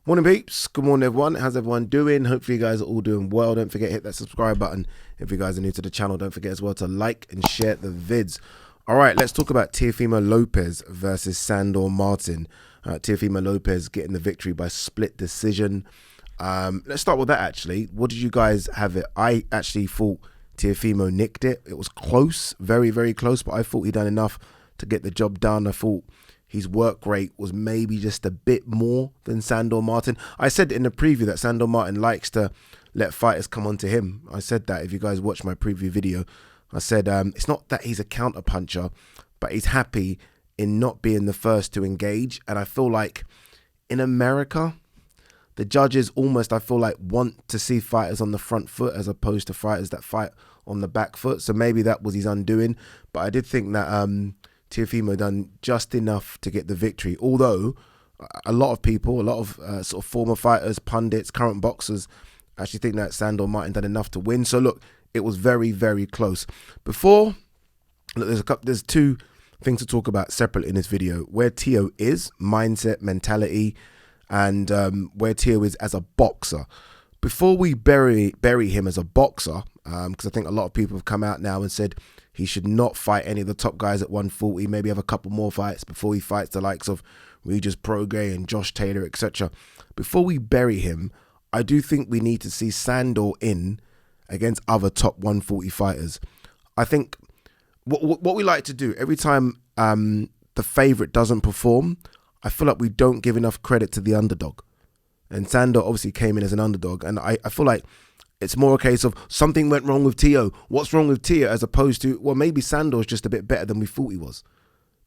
Morning peeps, good morning everyone. How's everyone doing? Hopefully you guys are all doing well. Don't forget to hit that subscribe button. If you guys are new to the channel, don't forget as well to like and share the vids. All right, let's talk about Teofimo Lopez versus Sandor Martin. Teofimo Lopez getting the victory by split decision. Let's start with that actually. What did you guys have it? I actually thought Teofimo nicked it. It was close, very, very close, but I thought he'd done enough to get the job done. I thought his work rate was maybe just a bit more than Sandor Martin. I said in the preview that Sandor Martin likes to let fighters come onto him. I said that if you guys watch my preview video. I said it's not that he's a counter puncher, but he's happy in not being the first to engage. And I feel like in America, the judges almost, I feel like, want to see fighters on the front foot as opposed to fighters that fight on the back foot. So maybe that was his undoing. But I did think that Teofimo done just enough to get the victory. Although a lot of people, a lot of sort of former fighters, pundits, current boxers actually think that Sandor Martin done enough to win. So look, it was very, very close. Before, look, there's two things to talk about separate in this video. Where Teo is, mindset, mentality, and where Teo is as a boxer. Before we bury him as a boxer, because I think a lot of people have come out now and said he should not fight any of the top guys at 140, maybe have a couple more fights before he fights the likes of Regis Prograis and Josh Taylor, etc. Before we bury him, I do think we need to see Sandor in against other top 140 fighters. I think what we like to do every time the favorite doesn't perform, I feel like we don't give enough credit to the underdog. And Sandor obviously came in as an underdog, and I feel like it's more a case of something went wrong with Teo. What's wrong with Teo, as opposed to, well, maybe Sandor's just a bit better than we thought he was.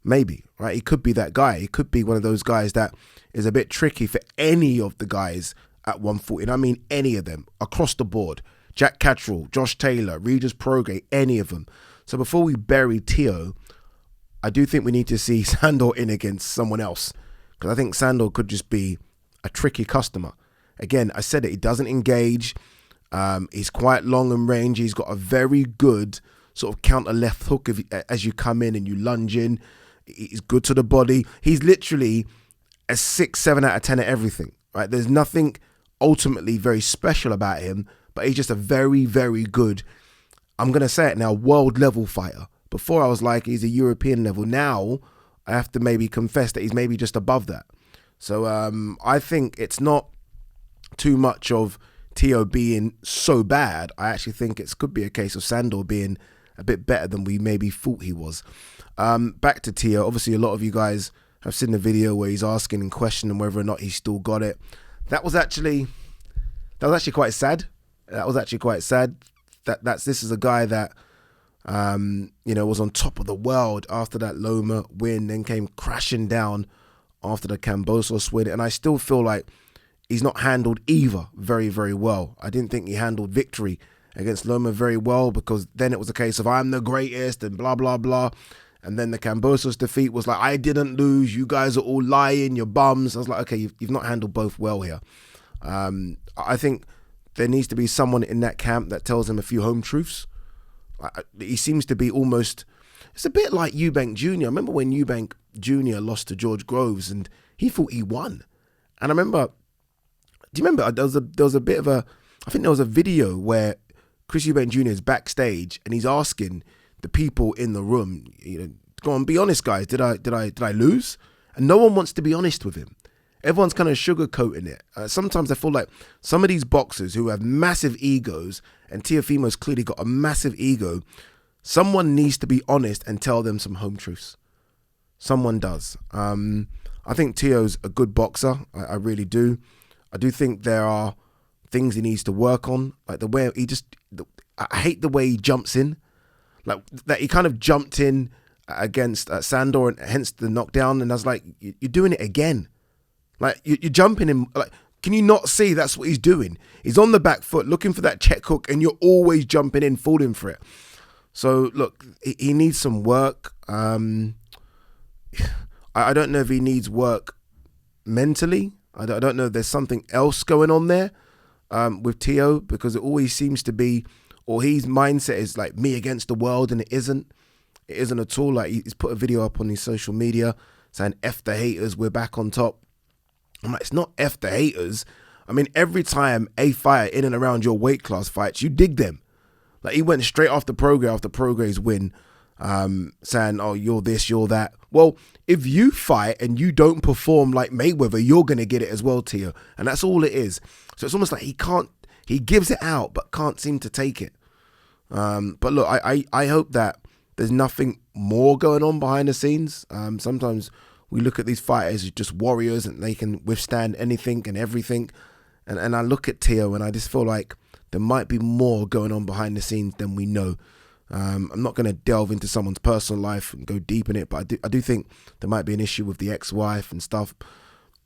Maybe, right? He could be that guy. He could be one of those guys that is a bit tricky for any of the guys at 140. And I mean any of them, across the board. Jack Catterall, Josh Taylor, Regis Prograis, any of them. So before we bury Teo, I do think we need to see Sandor in against someone else. Because I think Sandor could just be a tricky customer. Again, I said it, he doesn't engage. He's quite long and range. He's got a very good sort of counter left hook as you come in and you lunge in. He's good to the body. He's literally a 6, 7 out of 10 at everything, right? There's nothing ultimately very special about him, but he's just a very, very good, I'm going to say it now, world level fighter. Before I was like, he's a European level. Now I have to maybe confess that he's maybe just above that. So I think it's not too much of Teo being so bad. I actually think it could be a case of Sandor being a bit better than we maybe thought he was. Back to Teo. Obviously, a lot of you guys have seen the video where he's asking and questioning whether or not he still got it. That was actually quite sad. That was actually quite sad. This is a guy that was on top of the world after that Loma win, then came crashing down after the Kambosos win, and I still feel like he's not handled either very, very well. I didn't think he handled victory against Loma very well, because then it was a case of I'm the greatest and blah, blah, blah. And then the Kambosos defeat was like, I didn't lose. You guys are all lying. You're bums. I was like, okay, you've not handled both well here. I think there needs to be someone in that camp that tells him a few home truths. He seems to be almost, it's a bit like Eubank Jr. I remember when Eubank Jr. lost to George Groves and he thought he won. And I remember, do you remember there was a bit of a, I think there was a video where Chris Eubank Jr. is backstage and he's asking the people in the room, go on, be honest, guys. Did I lose? And no one wants to be honest with him. Everyone's kind of sugarcoating it. Sometimes I feel like some of these boxers who have massive egos, and Teofimo's clearly got a massive ego, someone needs to be honest and tell them some home truths. Someone does. I think Teo's a good boxer. I really do. I do think there are things he needs to work on. Like the way I hate the way he jumps in. Like that he kind of jumped in against Sandor and hence the knockdown. And I was like, you're doing it again. Like you're jumping him. Like, can you not see that's what he's doing? He's on the back foot looking for that check hook and you're always jumping in, falling for it. So look, he needs some work. I don't know if he needs work mentally. I don't know if there's something else going on there with Teo, because it always seems to be, or his mindset is like me against the world, and it isn't. It isn't at all. Like he's put a video up on his social media saying, F the haters, we're back on top. I'm like, it's not F the haters. I mean, every time a fighter in and around your weight class fights, you dig them. Like, he went straight after Prograis win, saying, oh, you're this, you're that. Well, if you fight and you don't perform like Mayweather, you're going to get it as well, Teo. And that's all it is. So it's almost like he gives it out, but can't seem to take it. But look, I hope that there's nothing more going on behind the scenes. Sometimes we look at these fighters as just warriors and they can withstand anything and everything. And I look at Teo and I just feel like there might be more going on behind the scenes than we know. I'm not going to delve into someone's personal life and go deep in it, but I do think there might be an issue with the ex-wife and stuff.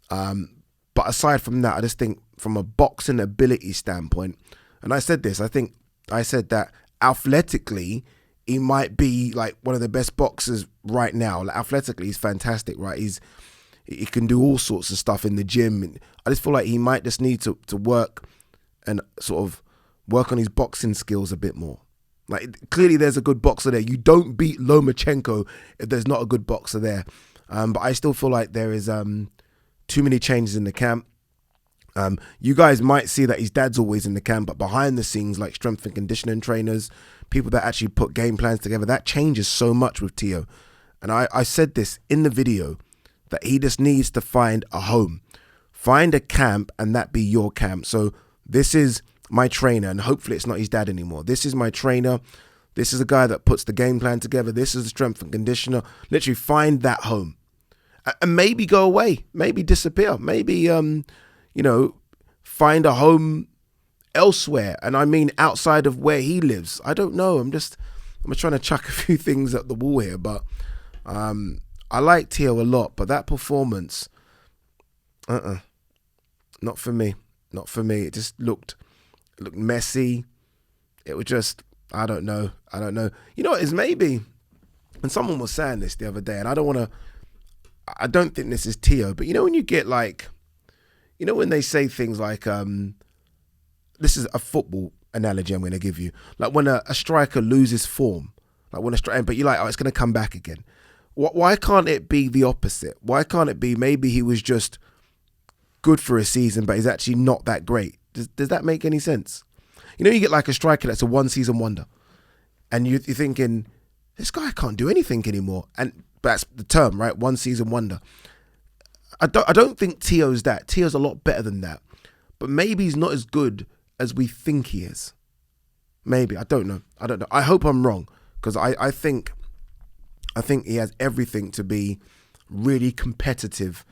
But aside from that, I just think from a boxing ability standpoint, and I said this, I said that athletically, he might be like one of the best boxers right now. Like, athletically, he's fantastic, right? He can do all sorts of stuff in the gym. I just feel like he might just need to work and sort of work on his boxing skills a bit more. Like, clearly there's a good boxer there. You don't beat Lomachenko if there's not a good boxer there. But I still feel like there is too many changes in the camp. You guys might see that his dad's always in the camp, but behind the scenes, like strength and conditioning trainers, people that actually put game plans together, that changes so much with Teo. And I said this in the video, that he just needs to find a home. Find a camp and that be your camp. So this is my trainer, and hopefully it's not his dad anymore. This is my trainer. This is a guy that puts the game plan together. This is the strength and conditioner. Literally find that home. And maybe go away. Maybe disappear. Maybe, find a home elsewhere. And I mean outside of where he lives. I don't know. I'm trying to chuck a few things at the wall here. But I like Teo a lot. But that performance, not for me. Not for me. It just looked messy. It was just, I don't know. You know what, it's maybe, and someone was saying this the other day, and I don't think this is Teo, but you know when you get like, you know when they say things like, this is a football analogy I'm going to give you, like when a striker loses form, like when but you're like, oh, it's going to come back again. Why can't it be the opposite? Why can't it be maybe he was just good for a season, but he's actually not that great? Does that make any sense? You know, you get like a striker that's a one-season wonder, and you're thinking, this guy can't do anything anymore. And that's the term, right? One-season wonder. I don't think Teo's that. Teo's a lot better than that. But maybe he's not as good as we think he is. Maybe. I don't know. I hope I'm wrong, because I think he has everything to be really competitive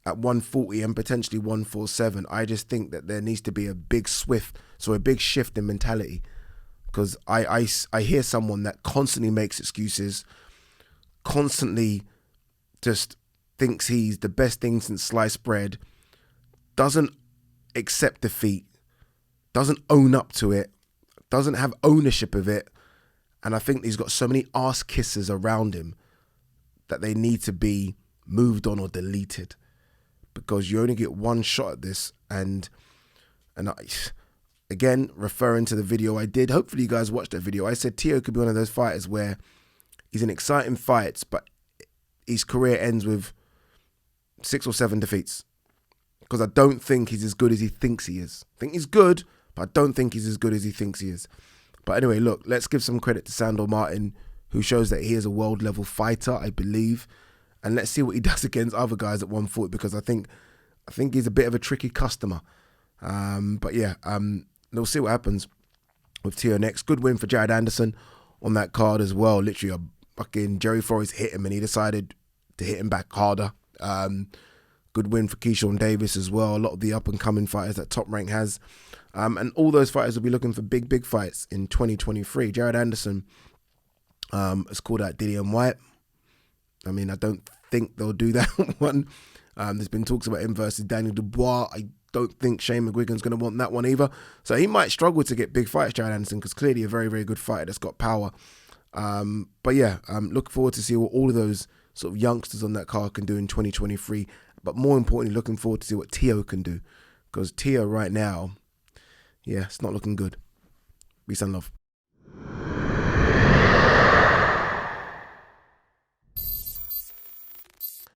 at 140 and potentially 147. I just think that there needs to be a big shift in mentality, because I hear someone that constantly makes excuses, constantly just thinks he's the best thing since sliced bread, doesn't accept defeat, doesn't own up to it, doesn't have ownership of it. And I think he's got so many ass kissers around him that they need to be moved on or deleted, because you only get one shot at this. And again, referring to the video I did, hopefully you guys watched that video. I said Teo could be one of those fighters where he's in exciting fights, but his career ends with 6 or 7 defeats, because I don't think he's as good as he thinks he is. I think he's good, but I don't think he's as good as he thinks he is. But anyway, look, let's give some credit to Sandor Martin, who shows that he is a world level fighter, I believe. And let's see what he does against other guys at 140, because I think he's a bit of a tricky customer. But yeah, we'll see what happens with Teo next. Good win for Jared Anderson on that card as well. Literally, a fucking Jerry Forrest hit him and he decided to hit him back harder. Good win for Keyshawn Davis as well. A lot of the up-and-coming fighters that Top Rank has. And all those fighters will be looking for big fights in 2023. Jared Anderson has called out Dillian White. I mean, I don't think they'll do that one. There's been talks about him versus Daniel Dubois. I don't think Shane McGuigan's going to want that one either. So he might struggle to get big fights, Jared Anderson, because clearly a very, very good fighter that's got power. But yeah, looking forward to see what all of those sort of youngsters on that card can do in 2023. But more importantly, looking forward to see what Teo can do, because Teo right now, yeah, it's not looking good. Peace and love.